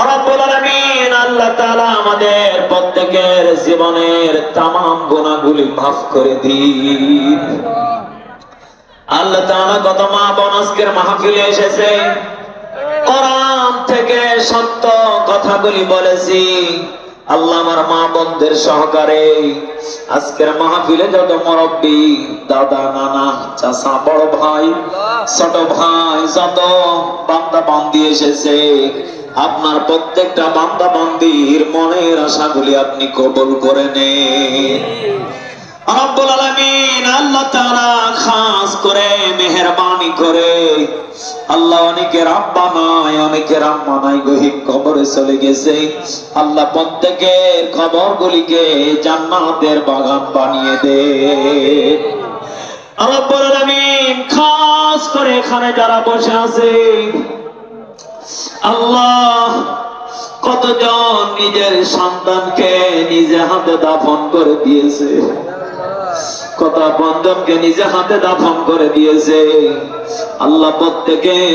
রব্বুল আলামিন আল্লাহ তাআলা আমাদের প্রত্যেকের জীবনের तमाम গুনাহগুলি মাফ করে দিন। আল্লাহ তাআলা কত মা বোন আজকের মাহফিলে এসেছে, কোরআন থেকে সত্য কথাগুলি বলেছি। আল্লাহ আমার মা বোনদের সহকারে আজকের মাহফিলে যত মুরব্বী, দাদা, নানা, চাচা, বড় ভাই, ছোট ভাই, যত বান্দা বান্দি এসেছে, আপনার প্রত্যেকটা বান্দা বান্দির মনের আশাগুলি আপনি কবুল করে নেন। রব্বুল আলামিন আল্লাহ তাআলা খাস করে মেহেরবানি করে, আল্লাহ অনেকের আব্বা নাই, অনেকের আম্মা নাই, গহীন কবরে চলে গেছে। আল্লাহ প্রত্যেকের কবরগুলিকে জান্নাতের বাগান বানিয়ে দে। রব্বুল আলামিন খাস করে এখানে যারা বসে আছে, আল্লাহ কতজন নিজের সন্তানকে নিজে হাতে দাফন করে দিয়েছে, কত বন্ধনকে নিজে হাতে দাফন করে দিয়েছে। আল্লাহ প্রত্যেকের